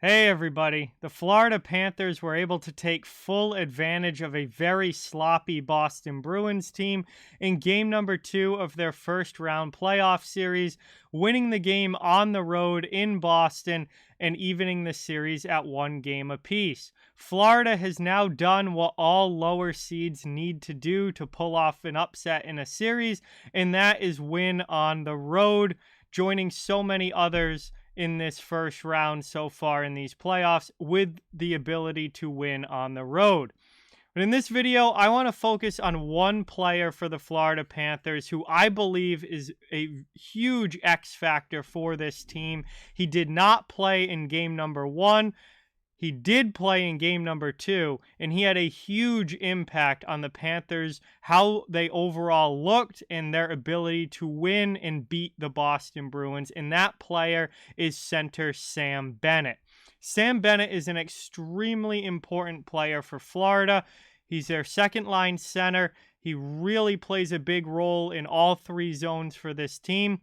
Hey everybody, the Florida Panthers were able to take full advantage of a very sloppy Boston Bruins team in game number 2 of their first round playoff series, winning the game on the road in Boston and evening the series at 1 game apiece. Florida has now done what all lower seeds need to do to pull off an upset in a series, and that is win on the road, joining so many others in this first round so far in these playoffs with the ability to win on the road. But in this video, I want to focus on one player for the Florida Panthers who I believe is a huge X factor for this team. He did not play in game number 1. He did play in game number 2, and he had a huge impact on the Panthers, how they overall looked, and their ability to win and beat the Boston Bruins. And that player is center Sam Bennett. Sam Bennett is an extremely important player for Florida. He's their second-line center. He really plays a big role in all 3 zones for this team.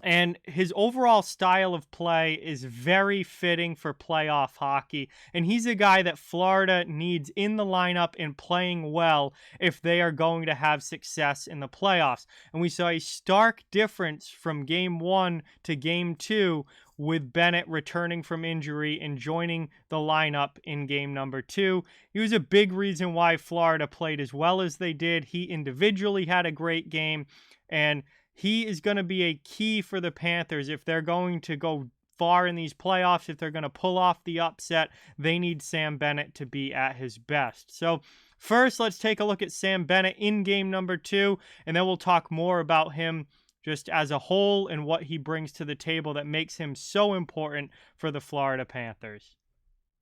And his overall style of play is very fitting for playoff hockey. And he's a guy that Florida needs in the lineup and playing well if they are going to have success in the playoffs. And we saw a stark difference from game 1 to game 2 with Bennett returning from injury and joining the lineup in game number 2. He was a big reason why Florida played as well as they did. He individually had a great game, and he is going to be a key for the Panthers if they're going to go far in these playoffs. If they're going to pull off the upset, they need Sam Bennett to be at his best. So first, let's take a look at Sam Bennett in game number 2, and then we'll talk more about him just as a whole and what he brings to the table that makes him so important for the Florida Panthers.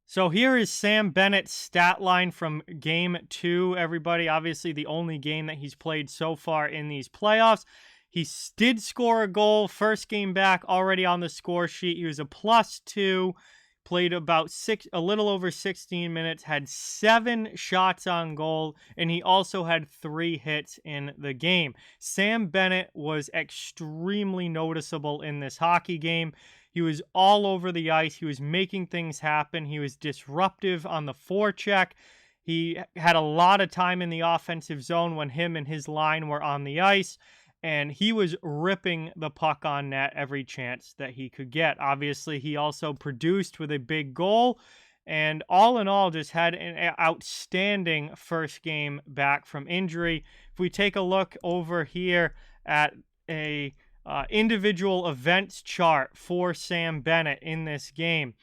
So here is Sam Bennett's stat line from game 2, everybody. Obviously, the only game that he's played so far in these playoffs. He did score a goal, first game back, already on the score sheet. He was a +2, played about a little over 16 minutes, had 7 shots on goal, and he also had 3 hits in the game. Sam Bennett was extremely noticeable in this hockey game. He was all over the ice. He was making things happen. He was disruptive on the forecheck. He had a lot of time in the offensive zone when him and his line were on the ice, and he was ripping the puck on net every chance that he could get. Obviously, he also produced with a big goal, and all in all, just had an outstanding first game back from injury. If we take a look over here at a individual events chart for Sam Bennett in this game,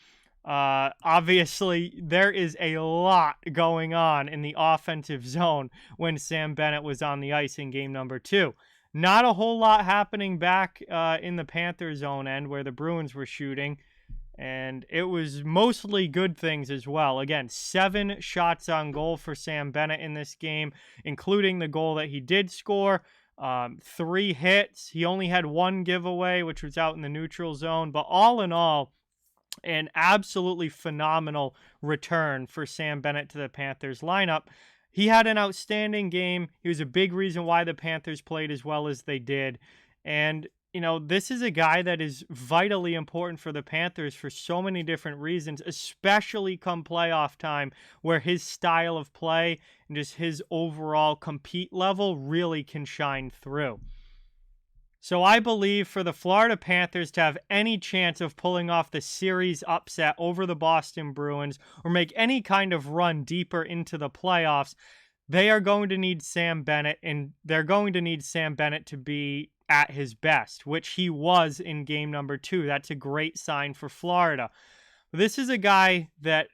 obviously, there is a lot going on in the offensive zone when Sam Bennett was on the ice in game number 2. Not a whole lot happening back in the Panthers zone end where the Bruins were shooting, and it was mostly good things as well. Again, 7 shots on goal for Sam Bennett in this game, including the goal that he did score. 3 hits. He only had 1 giveaway, which was out in the neutral zone, but all in all, an absolutely phenomenal return for Sam Bennett to the Panthers lineup. He had an outstanding game. He was a big reason why the Panthers played as well as they did. And, you know, this is a guy that is vitally important for the Panthers for so many different reasons, especially come playoff time, where his style of play and just his overall compete level really can shine through. So I believe for the Florida Panthers to have any chance of pulling off the series upset over the Boston Bruins or make any kind of run deeper into the playoffs, they are going to need Sam Bennett, and they're going to need Sam Bennett to be at his best, which he was in game number 2. That's a great sign for Florida. This is a guy that,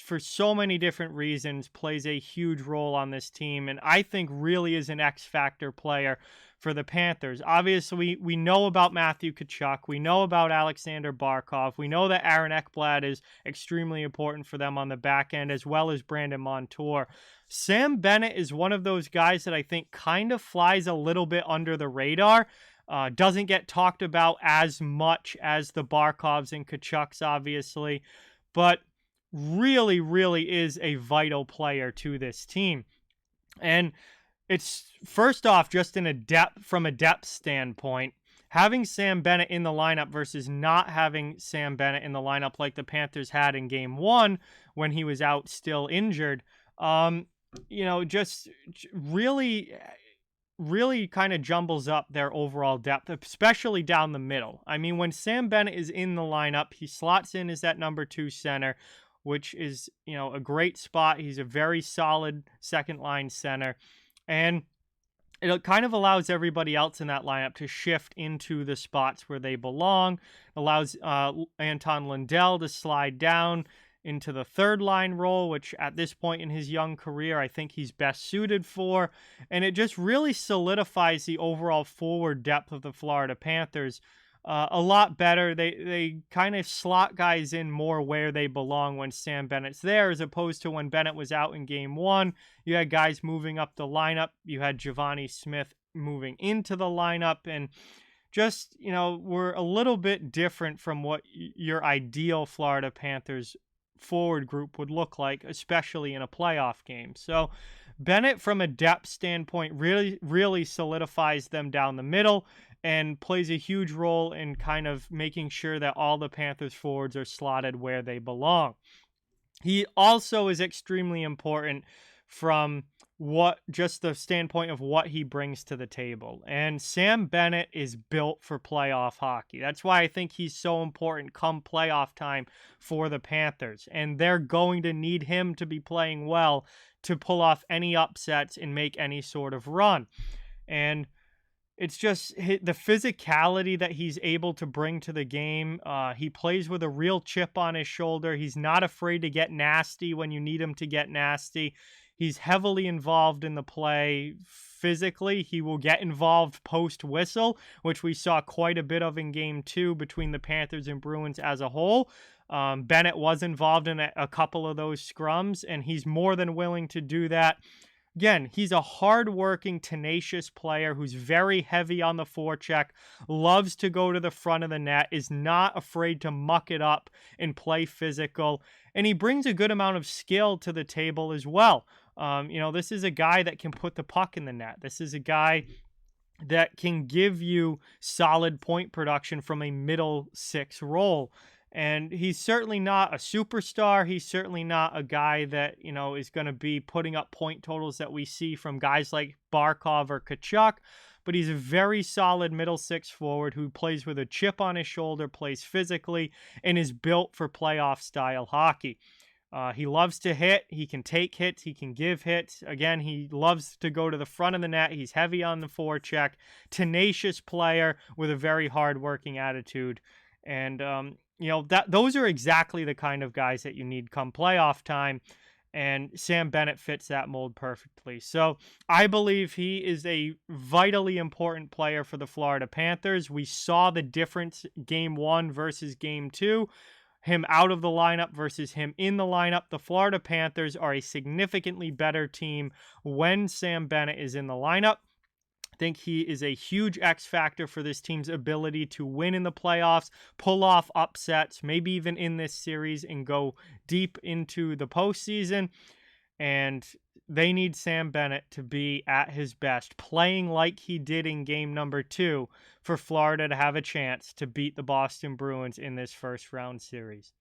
for so many different reasons, plays a huge role on this team, and I think really is an X-factor player for the Panthers. Obviously, we know about Matthew Tkachuk. We know about Alexander Barkov. We know that Aaron Ekblad is extremely important for them on the back end, as well as Brandon Montour. Sam Bennett is one of those guys that I think kind of flies a little bit under the radar. Doesn't get talked about as much as the Barkovs and Tkachuks, obviously, but really, really is a vital player to this team. And it's, first off, just from a depth standpoint, having Sam Bennett in the lineup versus not having Sam Bennett in the lineup like the Panthers had in game 1 when he was out still injured, just really kind of jumbles up their overall depth, especially down the middle. I mean, when Sam Bennett is in the lineup, he slots in as that number 2 center, which is, a great spot. He's a very solid second line center. And it kind of allows everybody else in that lineup to shift into the spots where they belong. It allows Anton Lundell to slide down into the third line role, which at this point in his young career, I think he's best suited for. And it just really solidifies the overall forward depth of the Florida Panthers a lot better. They kind of slot guys in more where they belong when Sam Bennett's there, as opposed to when Bennett was out in game 1. You had guys moving up the lineup. You had Giovanni Smith moving into the lineup, and just, we're a little bit different from what your ideal Florida Panthers forward group would look like, especially in a playoff game. So Bennett, from a depth standpoint, really solidifies them down the middle and plays a huge role in kind of making sure that all the Panthers forwards are slotted where they belong. He also is extremely important from just the standpoint of what he brings to the table. And Sam Bennett is built for playoff hockey. That's why I think he's so important come playoff time for the Panthers. And they're going to need him to be playing well to pull off any upsets and make any sort of run. And it's just the physicality that he's able to bring to the game. He plays with a real chip on his shoulder. He's not afraid to get nasty when you need him to get nasty. He's heavily involved in the play physically. He will get involved post-whistle, which we saw quite a bit of in Game 2 between the Panthers and Bruins as a whole. Bennett was involved in a couple of those scrums, and he's more than willing to do that. Again, he's a hard-working, tenacious player who's very heavy on the forecheck, loves to go to the front of the net, is not afraid to muck it up and play physical, and he brings a good amount of skill to the table as well. This is a guy that can put the puck in the net. This is a guy that can give you solid point production from a middle six role. And he's certainly not a superstar. He's certainly not a guy that, is going to be putting up point totals that we see from guys like Barkov or Tkachuk. But he's a very solid middle six forward who plays with a chip on his shoulder, plays physically, and is built for playoff style hockey. He loves to hit. He can take hits. He can give hits. Again, he loves to go to the front of the net. He's heavy on the forecheck. Tenacious player with a very hard-working attitude. And, those are exactly the kind of guys that you need come playoff time. And Sam Bennett fits that mold perfectly. So I believe he is a vitally important player for the Florida Panthers. We saw the difference Game 1 versus Game 2. Him out of the lineup versus him in the lineup. The Florida Panthers are a significantly better team when Sam Bennett is in the lineup. I think he is a huge X factor for this team's ability to win in the playoffs, pull off upsets, maybe even in this series, and go deep into the postseason. And they need Sam Bennett to be at his best, playing like he did in game number 2 for Florida to have a chance to beat the Boston Bruins in this first round series.